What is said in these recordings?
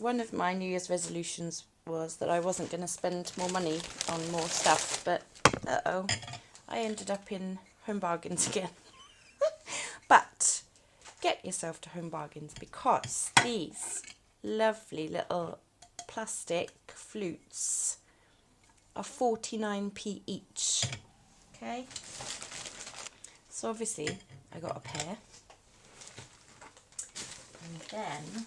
one of my New Year's resolutions was that I wasn't going to spend more money on more stuff, but I ended up in Home Bargains again. But get yourself to Home Bargains, because these lovely little plastic flutes are 49p each. Okay, so obviously I got a pair, and then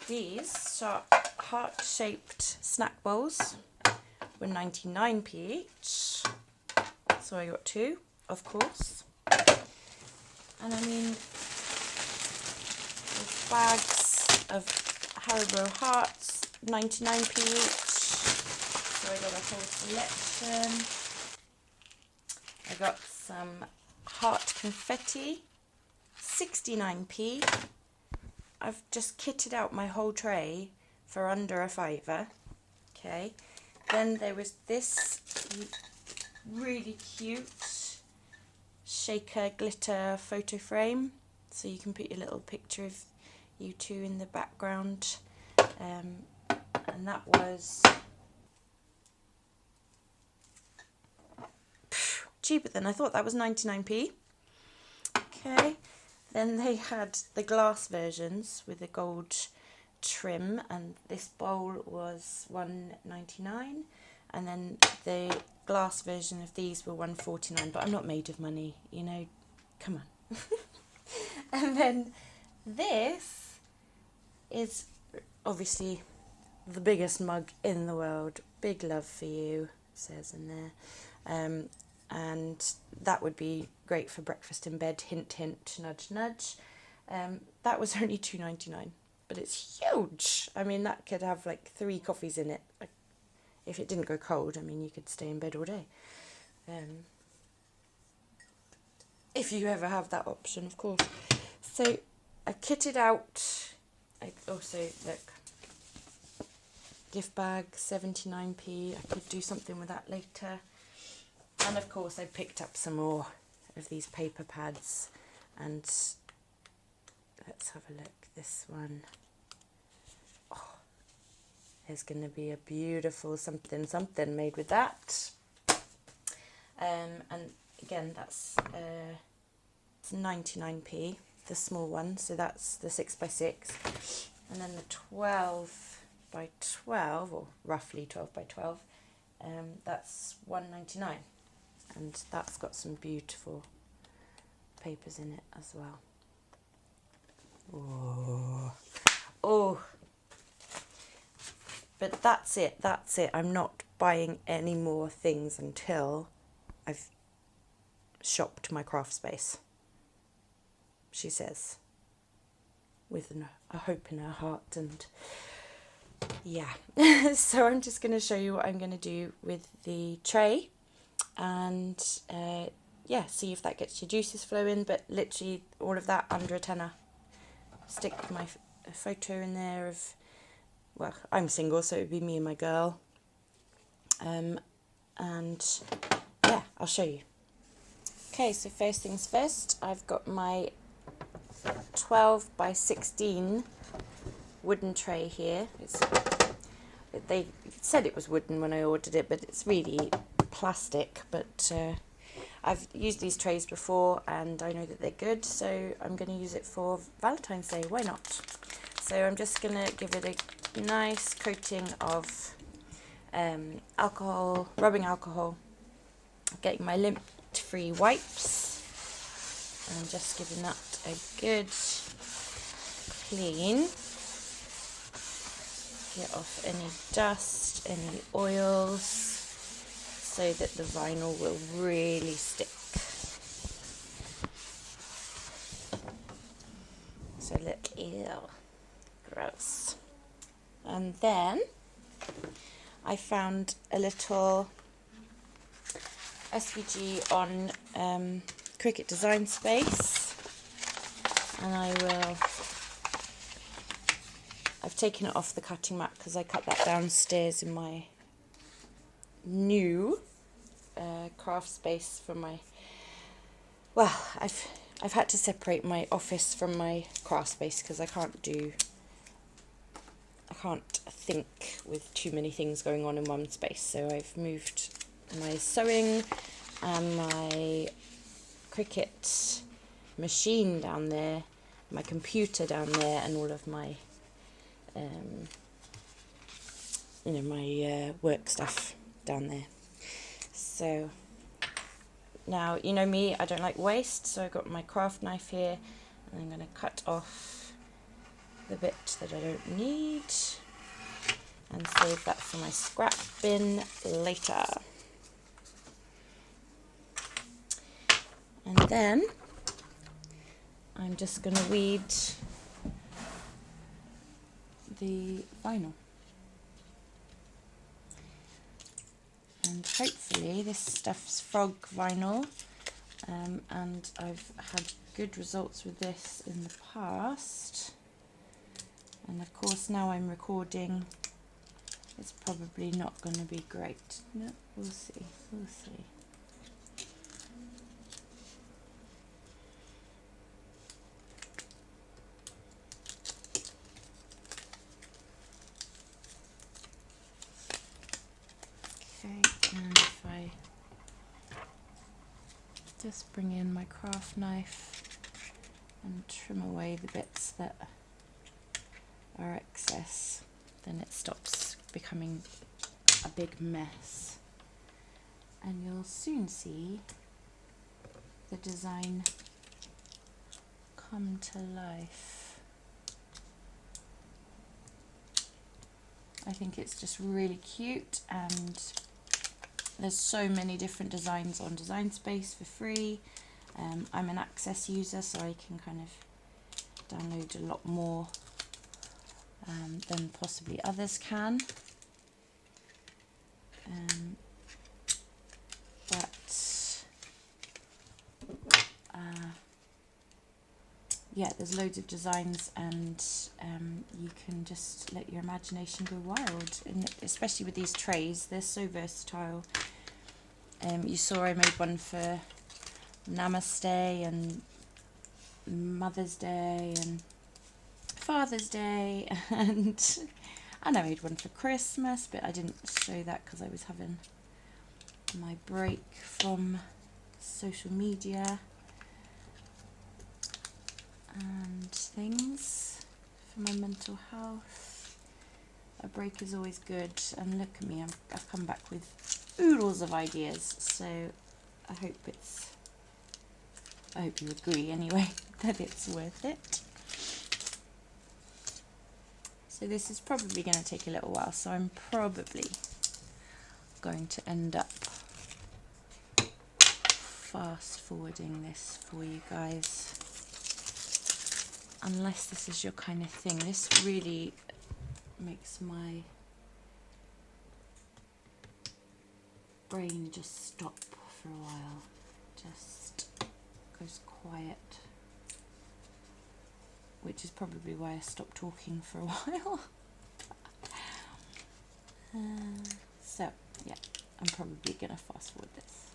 these heart-shaped snack bowls were 99p each, so I got two, of course. And I mean, there's bags of Haribo hearts, 99p each, so I got a whole selection. I got some heart confetti, 69p. I've just kitted out my whole tray for under a £5. Okay, then there was this really cute shaker glitter photo frame, so you can put your little picture of you two in the background, and that was cheaper than I thought. That was 99p. Okay, then they had the glass versions with the gold trim, and this bowl was £1.99, and then the glass version of these were £1.49, but I'm not made of money, you know, come on. And then this is obviously the biggest mug in the world. Big love for you, says in there. And that would be great for breakfast in bed, hint hint, nudge nudge. That was only £2.99, but it's huge. I mean, that could have like 3 coffees in it. If it didn't go cold, I mean, you could stay in bed all day. If you ever have that option, of course. So I kitted out, I also, look, gift bag, 79p. I could do something with that later. And of course I picked up some more of these paper pads, and let's have a look. This one, oh, there's going to be a beautiful something made with that. And again, that's 99p, the small one, so that's the 6x6, and then the 12x12, or roughly 12x12, that's £1.99. And that's got some beautiful papers in it as well. Oh, but that's it. I'm not buying any more things until I've shopped my craft space, she says, with a hope in her heart. And yeah, so I'm just going to show you what I'm going to do with the tray. And yeah, see if that gets your juices flowing, but literally all of that under a tenner. Stick my photo in there of, well, I'm single, so it would be me and my girl. And yeah, I'll show you. Okay, so first things first, I've got my 12x16 wooden tray here. They said it was wooden when I ordered it, but it's really plastic. But I've used these trays before and I know that they're good, so I'm going to use it for Valentine's Day. Why not? So I'm just going to give it a nice coating of alcohol, rubbing alcohol, getting my lint-free wipes and just giving that a good clean. Get off any dust, any oils, so that the vinyl will really stick. So look, ew, gross. And then I found a little SVG on Cricut Design Space, and I've taken it off the cutting mat because I cut that downstairs in my new craft space for my, well, I've had to separate my office from my craft space because I can't do can't think with too many things going on in one space, so I've moved my sewing and my Cricut machine down there, my computer down there, and all of my my work stuff down there. So now, you know me, I don't like waste, so I've got my craft knife here, and I'm going to cut off the bit that I don't need and save that for my scrap bin later. And then I'm just going to weed the vinyl. And hopefully this stuff's frog vinyl, and I've had good results with this in the past. And of course now I'm recording, it's probably not going to be great. No, we'll see, we'll see. Okay, and if I just bring in my craft knife and trim away the bits that are excess, then it stops becoming a big mess. And you'll soon see the design come to life. I think it's just really cute, and there's so many different designs on Design Space for free. I'm an Access user, so I can kind of download a lot more than possibly others can. Yeah, there's loads of designs, and you can just let your imagination go wild, and especially with these trays, they're so versatile. You saw I made one for Namaste and Mother's Day and Father's Day, and I made one for Christmas, but I didn't show that because I was having my break from social media and things for my mental health. A break is always good, and look at me, I've come back with oodles of ideas, so I hope you agree anyway that it's worth it. So this is probably going to take a little while, so I'm probably going to end up fast forwarding this for you guys, unless this is your kind of thing. This really makes my brain just stop for a while, just goes quiet, which is probably why I stopped talking for a while. So yeah, I'm probably gonna fast forward this.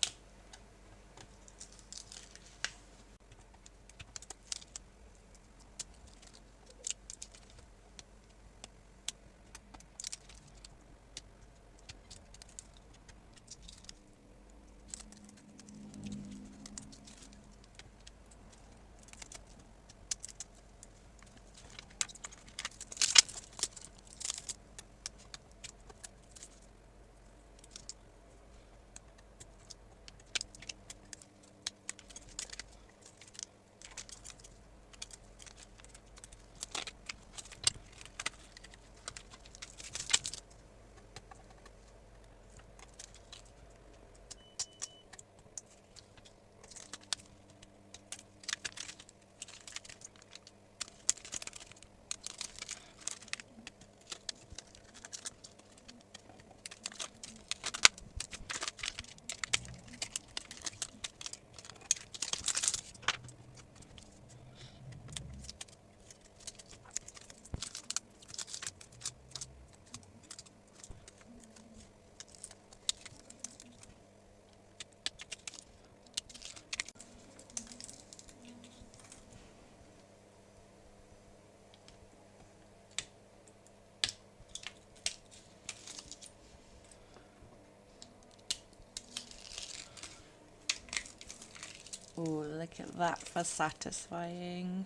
Oh, look at that for satisfying.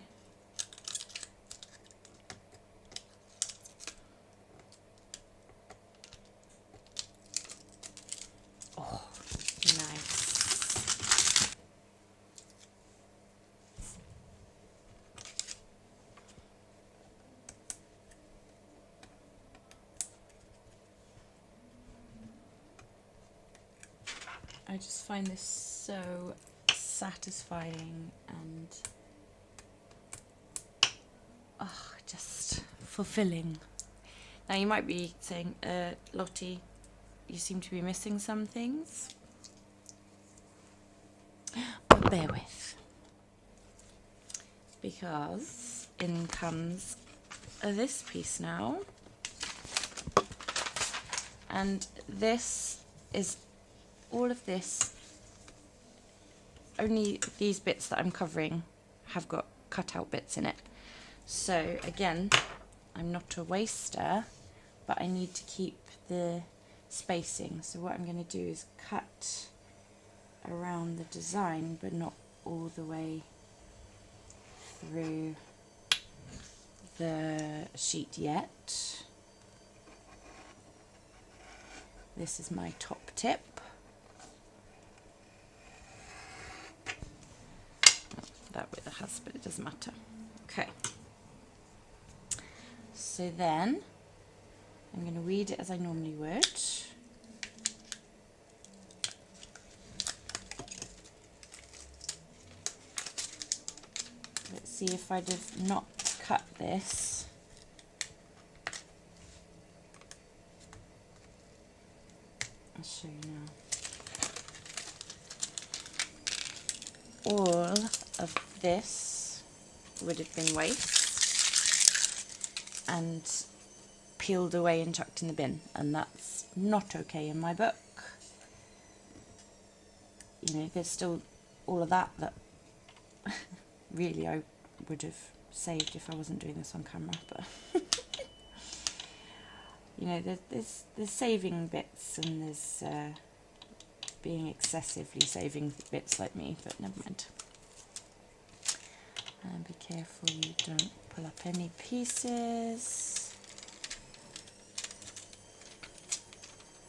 Oh, nice. I just find this so satisfying and just fulfilling. Now you might be saying, Lottie, you seem to be missing some things. But bear with. Because in comes this piece now. And this is all of this. Only these bits that I'm covering have got cut out bits in it. So again, I'm not a waster, but I need to keep the spacing. So what I'm going to do is cut around the design, but not all the way through the sheet yet. This is my top tip. That bit has, but it doesn't matter. Okay. So then I'm going to weed it as I normally would. Let's see if I'd have not cut this. I'll show you now. All of this would have been waste and peeled away and chucked in the bin, and that's not okay in my book. You know, there's still all of that really I would have saved if I wasn't doing this on camera, but you know, there's saving bits and there's being excessively saving bits like me, but never mind. And be careful you don't pull up any pieces.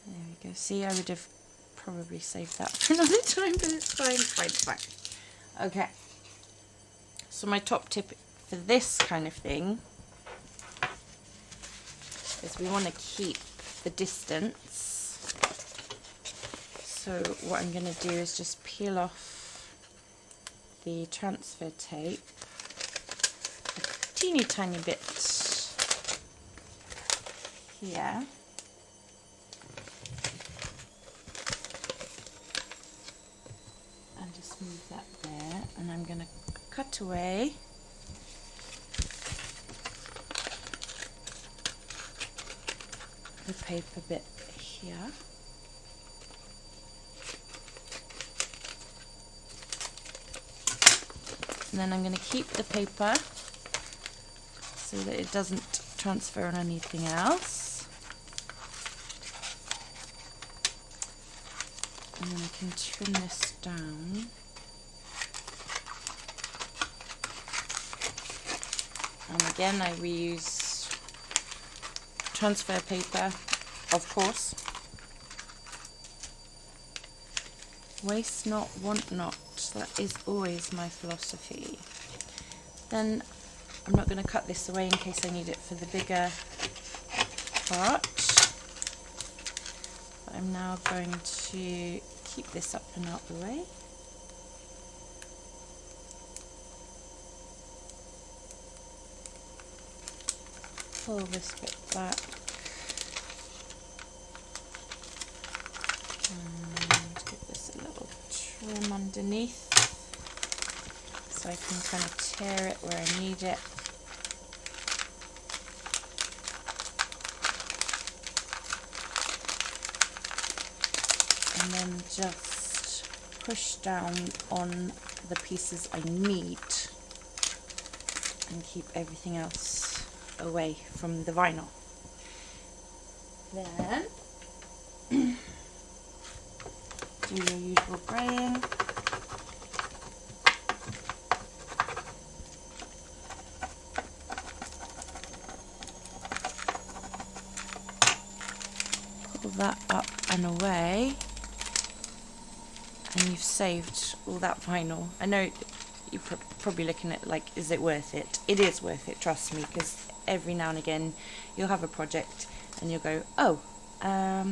There we go. See, I would have probably saved that for another time, but it's fine, fine. Okay. So my top tip for this kind of thing is we want to keep the distance. So what I'm going to do is just peel off the transfer tape a teeny tiny bit here. And just move that there, and I'm going to cut away the paper bit here. And then I'm going to keep the paper so that it doesn't transfer on anything else. And then I can trim this down. And again, I reuse transfer paper, of course. Waste not, want not. That is always my philosophy. Then I'm not going to cut this away in case I need it for the bigger part. But I'm now going to keep this up and out the way. Pull this bit back. And give this a little trim underneath so I can kind of tear it where I need it. And then just push down on the pieces I need and keep everything else away from the vinyl. Then do your usual graying. bubble that up and away, and you've saved all that vinyl. I know you're probably looking at like, is it worth it? It is worth it, trust me, because every now and again you'll have a project and you'll go, oh, I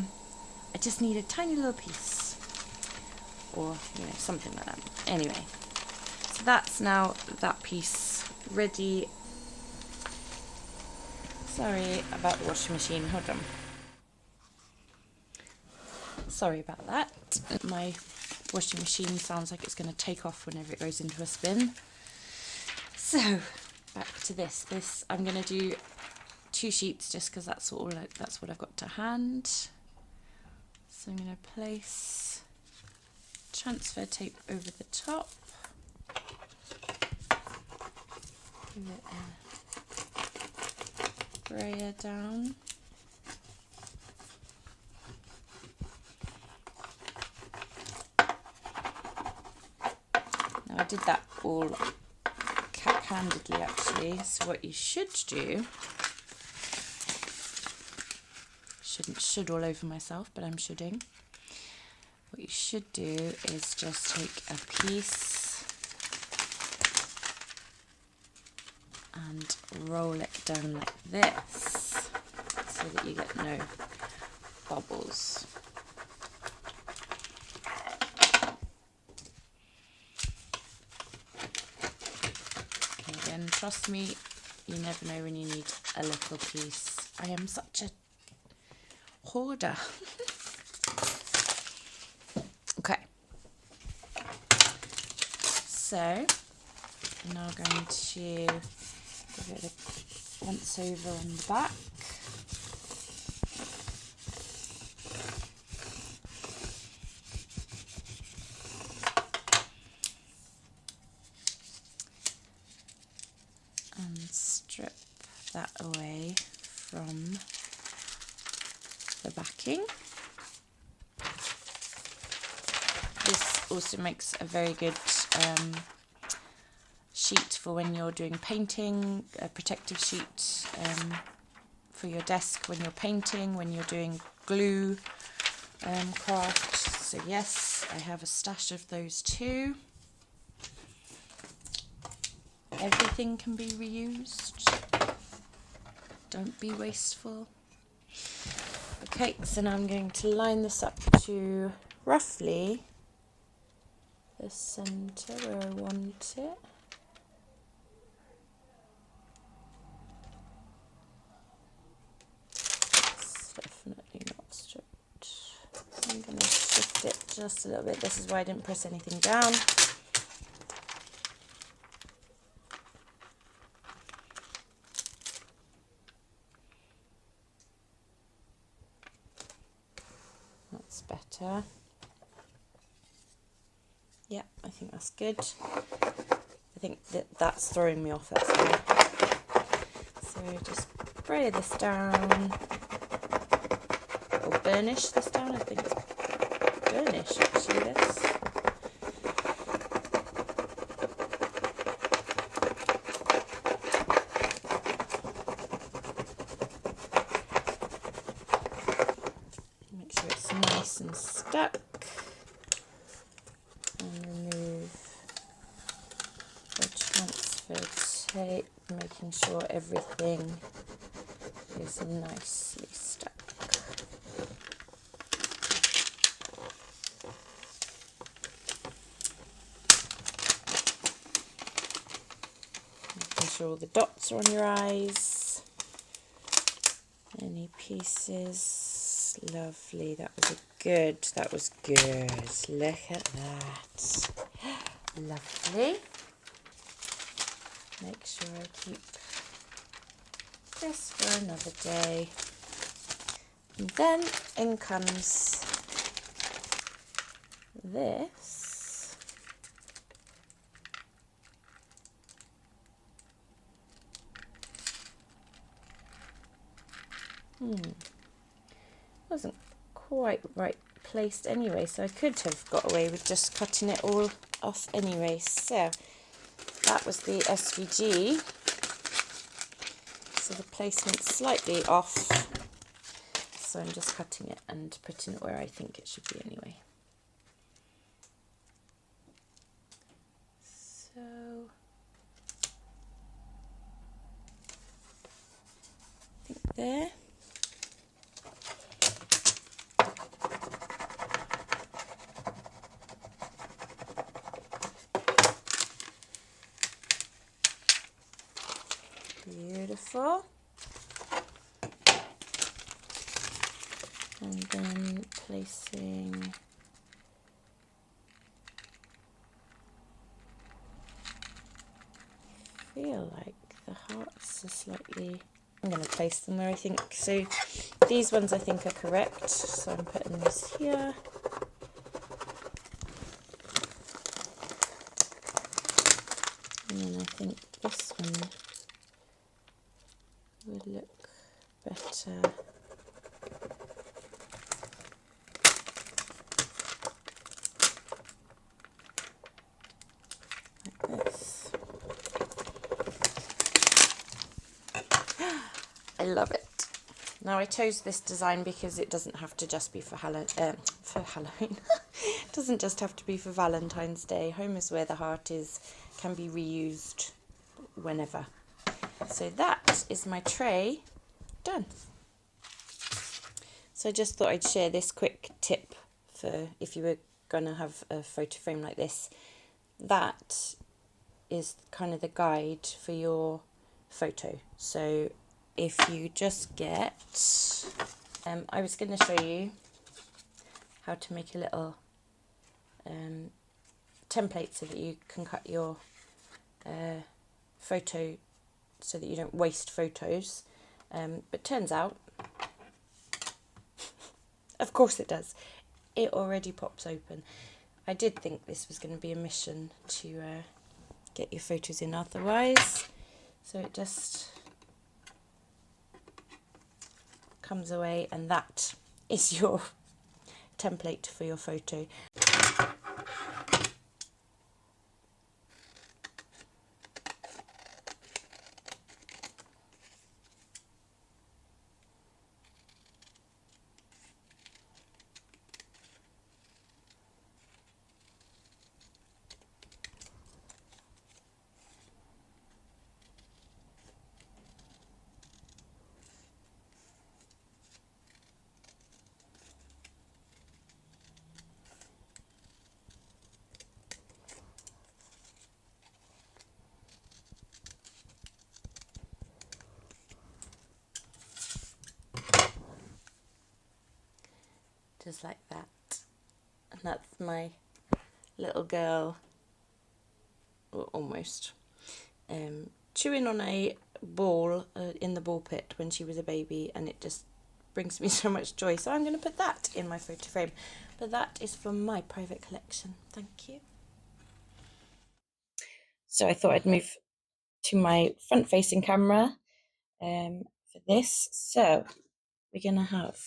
just need a tiny little piece, or you know, something like that. Anyway, so that's now that piece ready. Sorry about the washing machine, hold on. Sorry about that. My washing machine sounds like it's going to take off whenever it goes into a spin. So back to this. I'm going to do 2 sheets just because that's what I've got to hand. So I'm going to place transfer tape over the top. Give it a brayer down. Now I did that all cat-handedly actually, so what you should do, shouldn't should all over myself, but I'm shoulding. What you should do is just take a piece and roll it down like this so that you get no bubbles. Again, trust me, you never know when you need a little piece. I am such a hoarder. Okay, so I'm now going to give it a once over on the back. And strip that away from the backing. This also makes a very good sheet for when you're doing painting, a protective sheet for your desk when you're painting, when you're doing glue craft. So yes, I have a stash of those too. Everything can be reused. Don't be wasteful. Okay, so now I'm going to line this up to roughly the centre where I want it. It's definitely not stripped. I'm going to shift it just a little bit. This is why I didn't press anything down. That's better. Yeah, I think that's good. I think that's throwing me off, that's why. So just spray this down, or burnish this down. I think it's burnish actually, this. Make sure it's nice and stuck. And remove the transfer tape, making sure everything is nicely stuck. Making sure all the dots are on your eyes. Any pieces. Lovely, that was good. Look at that. Lovely. Make sure I keep this for another day. And then in comes this. Wasn't quite right placed anyway, so I could have got away with just cutting it all off anyway. So that was the SVG. So the placement's slightly off. so I'm just cutting it and putting it where I think it should be anyway. So I think there. Beautiful. And then placing feel like the hearts are slightly, I'm going to place them where I think, so these ones I think are correct, so I'm putting this here. And then I think this one would look better. Like this. I love it. Now I chose this design because it doesn't have to just be for Halloween. It doesn't just have to be for Valentine's Day. Home is where the heart is can be reused whenever. So that is my tray done. So I just thought I'd share this quick tip for if you were going to have a photo frame like this. That is kind of the guide for your photo. So if you just get, I was going to show you how to make a little template so that you can cut your photo so that you don't waste photos, but turns out, of course it does, it already pops open. I did think this was going to be a mission to get your photos in otherwise, so it just comes away, and that is your template for your photo. Just like that. And that's my little girl, or almost, chewing on a ball in the ball pit when she was a baby, and it just brings me so much joy. So I'm going to put that in my photo frame. But that is from my private collection. Thank you. So I thought I'd move to my front-facing camera for this. So we're going to have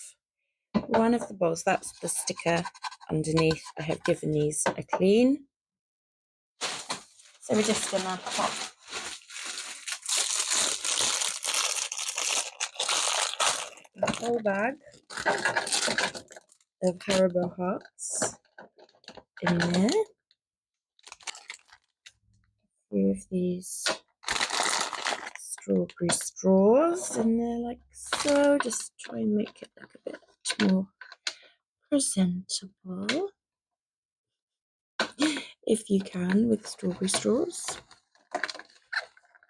one of the balls. That's the sticker underneath. I have given these a clean. So we're just going to pop the whole bag of Haribo hearts in there. A few of these strawberry straws in there like so. Just try and make it look a bit more presentable if you can with strawberry straws.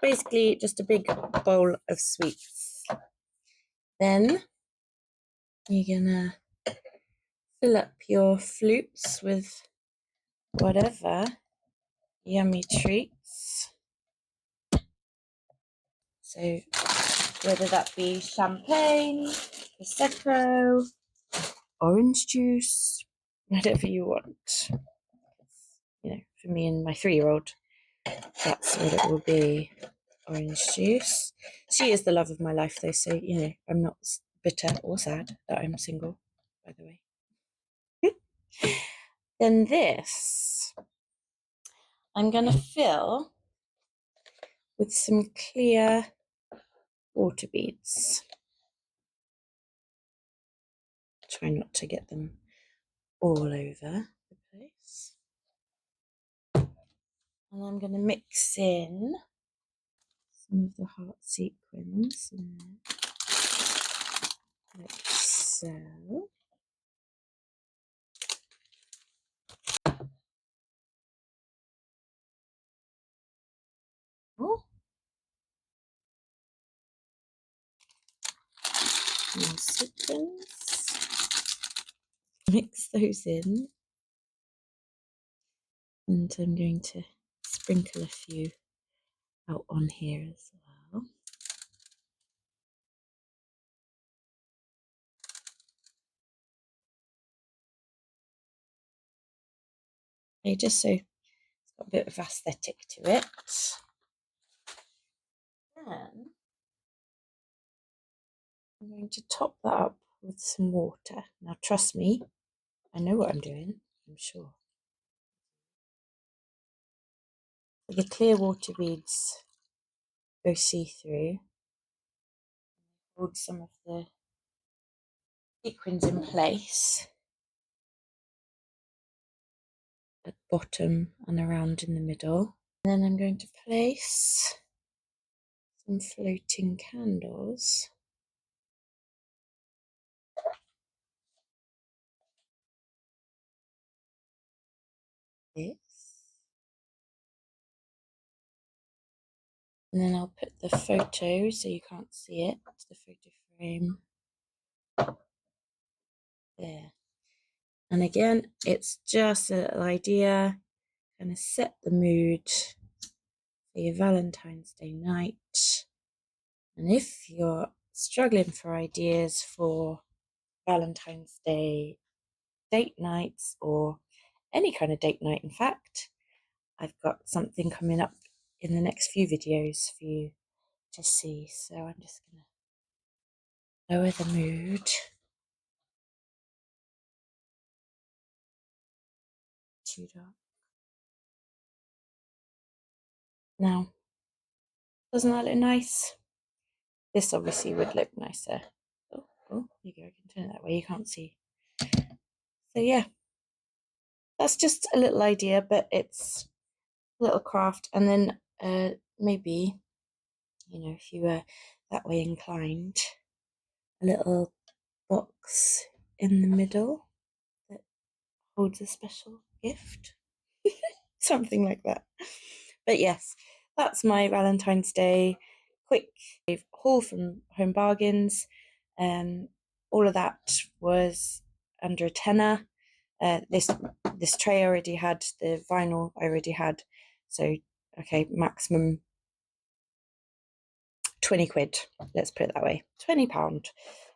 Basically just a big bowl of sweets. Then you're gonna fill up your flutes with whatever yummy treats. So whether that be champagne, prosecco, orange juice, whatever you want. You know, for me and my 3-year-old, that's what it will be. Orange juice. She is the love of my life though, so you know, I'm not bitter or sad that I'm single, by the way. Then this I'm gonna fill with some clear water beads. try not to get them all over the place. And I'm going to mix in some of the heart sequins in there, like so. Oh, more sequins. Mix those in, and I'm going to sprinkle a few out on here as well. Okay, just so it's got a bit of aesthetic to it. Then I'm going to top that up with some water. Now trust me, I know what I'm doing, I'm sure. The clear water beads go see-through. Hold some of the sequins in place at the bottom and around in the middle. And then I'm going to place some floating candles. This. And then I'll put the photo so you can't see it. It's the photo frame there. And again, it's just a little idea, kind of set the mood for your Valentine's Day night. And if you're struggling for ideas for Valentine's Day date nights, or any kind of date night, in fact, I've got something coming up in the next few videos for you to see. So I'm just going to lower the mood. Too dark. Now, doesn't that look nice? This obviously would look nicer. Oh, there you go. I can turn it that way. You can't see. So yeah, that's just a little idea, but it's a little craft. And then maybe, you know, if you were that way inclined, a little box in the middle that holds a special gift. Something like that. But yes, that's my Valentine's Day quick haul from Home Bargains. All of that was under a tenner. This tray I already had, the vinyl I already had, so okay, maximum 20 quid, let's put it that way, £20.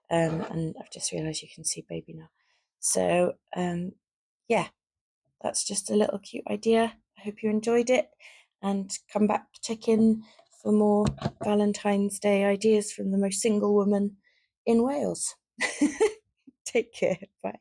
And I've just realised you can see baby now. So yeah, that's just a little cute idea. I hope you enjoyed it, and come back, check in for more Valentine's Day ideas from the most single woman in Wales. Take care, bye.